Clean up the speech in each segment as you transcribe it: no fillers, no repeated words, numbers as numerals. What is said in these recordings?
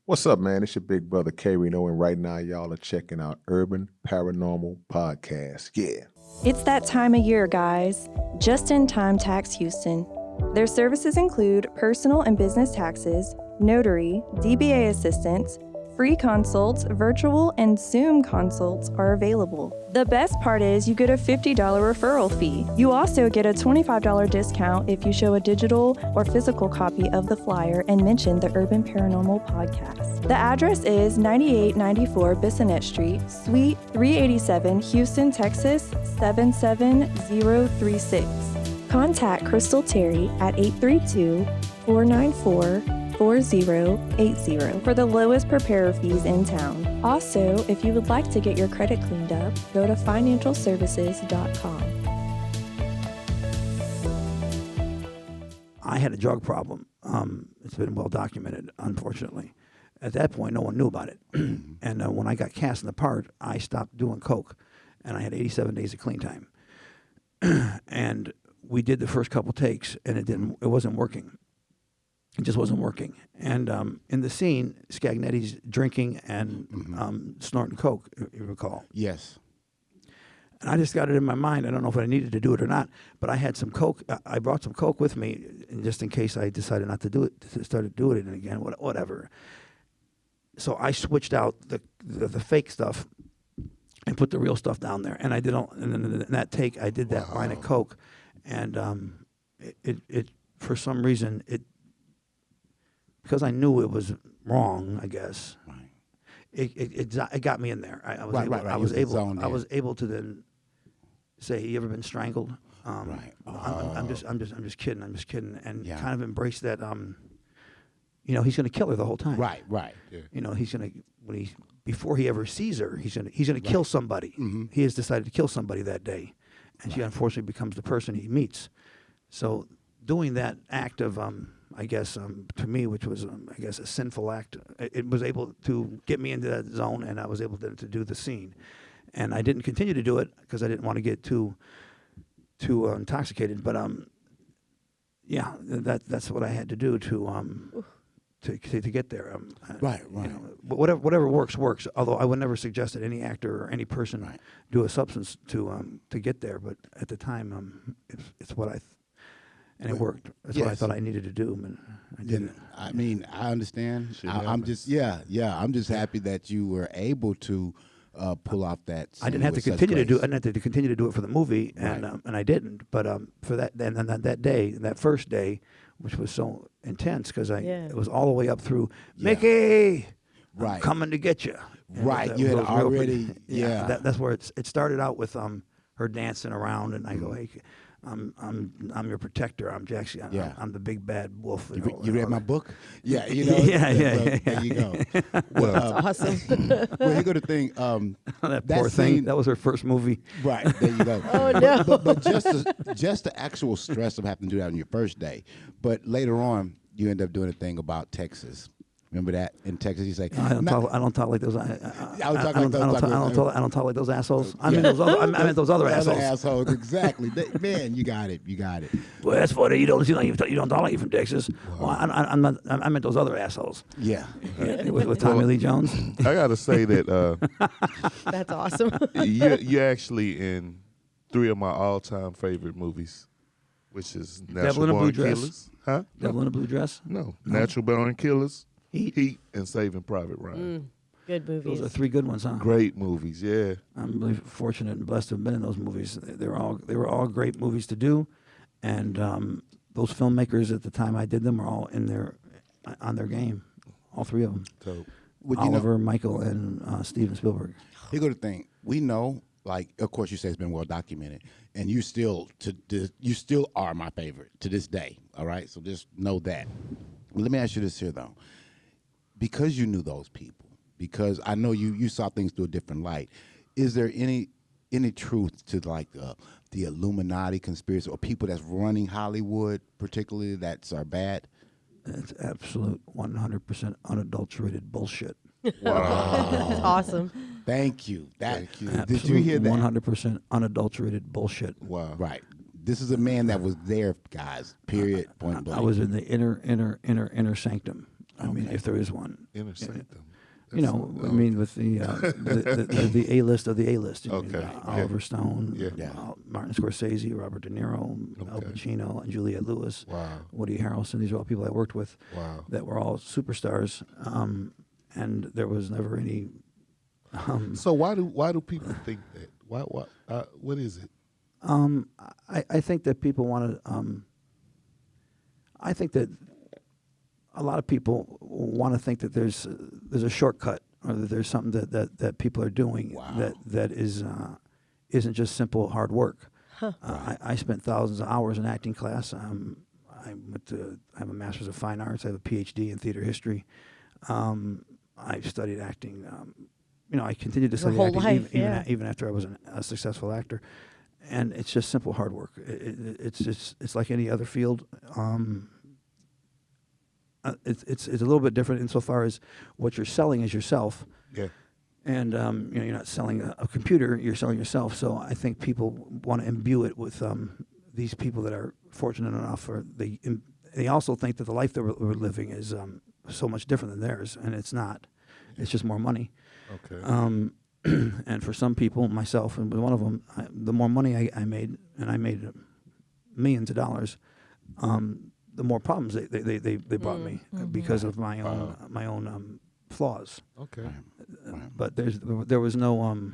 What's up, man? It's your big brother K Reno, and right now y'all are checking out Urban Paranormal Podcast. Yeah. It's that time of year, guys. Just in Time Tax Houston. Their services include personal and business taxes, notary, DBA assistance, free consults, virtual and Zoom consults are available. The best part is you get a $50 referral fee. You also get a $25 discount if you show a digital or physical copy of the flyer and mention the Urban Paranormal Podcast. The address is 9894 Bissonnet Street, Suite 387, Houston, Texas 77036. Contact Crystal Terry at 832-494-4080 for the lowest preparer fees in town. Also, if you would like to get your credit cleaned up, go to financialservices.com. I had a drug problem. It's been well documented, unfortunately. At that point, no one knew about it. And when I got cast in the part, I stopped doing coke, and I had 87 days of clean time. And we did the first couple takes, and it wasn't working. It just wasn't working. And in the scene, Scagnetti's drinking and snorting coke, if you recall. Yes. And I just got it in my mind. I don't know if I needed to do it or not, but I had some coke. I brought some coke with me, just in case I decided not to do it, started doing it again, whatever. So I switched out the fake stuff and put the real stuff down there. And I did, and then in that take, I did that line of coke, and it for some reason because I knew it was wrong, I guess. Right. It got me in there. I was able to then say, "You ever been strangled?" Right. I'm just kidding. I'm just kidding, and Yeah. kind of embrace that. He's going to kill her the whole time. Right. Yeah. He's going to before he ever sees her, he's going to kill somebody. Mm-hmm. He has decided to kill somebody that day, and she unfortunately becomes the person he meets. So doing that act of I guess to me, which was I guess a sinful act, it was able to get me into that zone, and I was able to do the scene. And I didn't continue to do it because I didn't want to get too intoxicated. But that's what I had to do to get there. Right. But whatever works. Although I would never suggest that any actor or any person do a substance to get there. But at the time, it's what and it worked. That's what I thought I needed to do, and I didn't. I mean, I understand. I'm just I'm just happy that you were able to pull off that. I didn't have to continue to do. I didn't have to continue to do it for the movie, and I didn't. But for that, and that day, that first day, which was so intense, because it was all the way up through Mickey, I'm coming to get you. Right, you had already. That's where it started out with her dancing around, and I go, hey. I'm your protector. I'm Jackson. I'm the big bad wolf. You read my book? Yeah, Yeah. There you go. Well, that's awesome. Well, you go to think. that poor thing. That was her first movie. Right there you go. Oh no! But just the actual stress of having to do that on your first day. But later on, you end up doing a thing about Texas. Remember that in Texas? He's like, I don't talk like those. I don't talk like those assholes. I meant those other assholes. Exactly. Man, you got it. Well, that's funny. You don't talk like you from Texas. Well, I meant those other assholes. Yeah. With Tommy Lee Jones. I got to say that That's awesome. you're actually in 3 of my all-time favorite movies, which is Devil in a Blue Dress. Killers. Huh? Devil in a Blue Dress? No. Natural Born Killers, Heat, and Saving Private Ryan. Good movies. Those are 3 good ones, huh? Great movies, yeah. I'm really fortunate and blessed to have been in those movies. They were all great movies to do, and those filmmakers at the time I did them were all on their game. All 3 of them. So, Oliver, Michael, and Steven Spielberg. Here go the thing. We know, like, of course, you say it's been well documented, and you still are my favorite to this day. All right, so just know that. Let me ask you this here though, because you knew those people, because I know you saw things through a different light. Is there any truth to like the Illuminati conspiracy or people that's running Hollywood, particularly that are bad? It's absolute 100% unadulterated bullshit. Wow. That's awesome. Thank you. Thank you. Did you hear that? 100% unadulterated bullshit. Wow. Right. This is a man that was there, guys. Period. Point blank. I was in the inner sanctum. I mean, if there is one. Intersect them. You know, I mean, with the A-list of the A-list. You Okay, mean, Oliver Stone, Yeah. Martin Scorsese, Robert De Niro, Al Okay. Pacino, and Juliette Lewis, Wow. Woody Harrelson. These are all people I worked with Wow. that were all superstars, and there was never any. So why do people think that? Why what is it? I think that people want to. I think that a lot of people want to think that there's a shortcut, or that there's something that people are doing that isn't just simple hard work. I spent thousands of hours in acting class. I have a master's of fine arts. I have a PhD in theater history. I've studied acting. I continued to study whole acting life, even after I was a successful actor, and it's just simple hard work. It's like any other field. It's a little bit different insofar as what you're selling is yourself. Yeah. And you're not selling a computer; you're selling yourself. So I think people want to imbue it with these people that are fortunate enough, or they also think that the life that we're living is so much different than theirs, and it's not. It's just more money. Okay. And for some people, myself and one of them, the more money I made, and I made millions of dollars, the more problems they brought me because of my own flaws. Okay. But there was no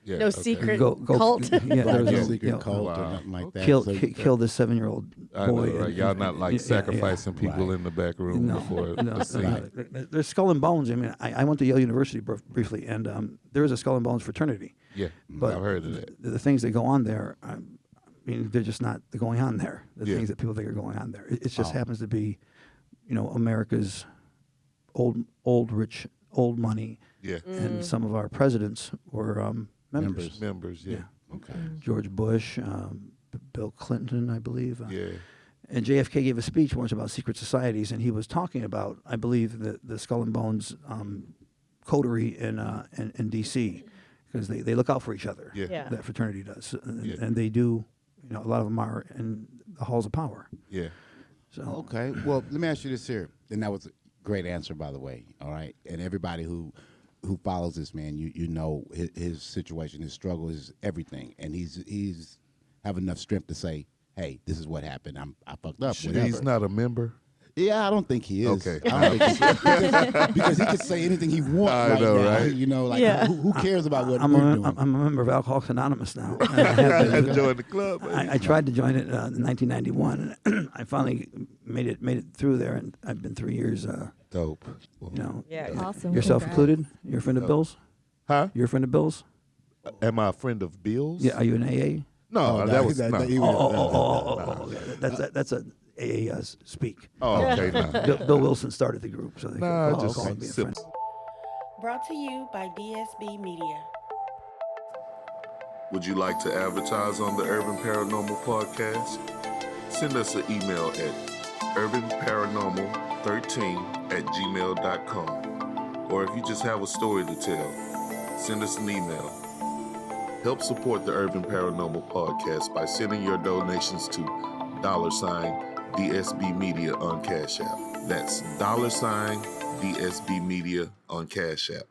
Yeah. No okay. secret Go- cult. Yeah, there Right, was no no secret cult Wow. or nothing like that. kill So- kill this 7-year-old I know, boy. right? Y'all not like sacrificing people in the back room No, before no, the scene. no. There's Skull and Bones. I mean, I went to Yale University briefly, and there is a Skull and Bones fraternity. Yeah, But I've heard of that. The things that go on there, I mean, they're just not going on there. The Yeah. things that people think are going on there. It just happens to be, America's old rich, old money, Yeah. and some of our presidents were members. Members, yeah. Okay. George Bush, Bill Clinton, I believe. Yeah. And JFK gave a speech once about secret societies, and he was talking about, I believe, the Skull and Bones coterie in D.C., because they look out for each other. Yeah. Yeah. That fraternity does, Yeah. and they do. A lot of them are in the halls of power. Yeah. So Okay. Well, let me ask you this here. And that was a great answer, by the way. All right. And everybody who follows this man, you know his situation, his struggle, is everything, and he's have enough strength to say, "Hey, this is what happened. I fucked up." Whatever. He's not a member. Yeah, I don't think he is. Okay. I don't think he is. Because he could say anything he wants I know, now. right? Yeah. Who cares about what I'm we're doing? I'm a member of Alcoholics Anonymous now. And I joined the club. Man. I tried to join it in 1991, and I finally made it through there, and I've been 3 years. Dope. Well, Yeah. Awesome. Yourself Congrats. included. You're a friend of Bill's. Huh? You're a friend of Bill's. Am I a friend of Bill's? Yeah. Are you an AA? No, that was no. he was- Okay. That's a AA speak. Oh, okay, no. Bill Wilson started the group, so they Nah, call just him being a friend. Brought to you by DSB Media. Would you like to advertise on the Urban Paranormal Podcast? Send us an email at urbanparanormal13@gmail.com. Or if you just have a story to tell, send us an email. Help support the Urban Paranormal Podcast by sending your donations to $DSB Media on Cash App. That's $DSB Media on Cash App.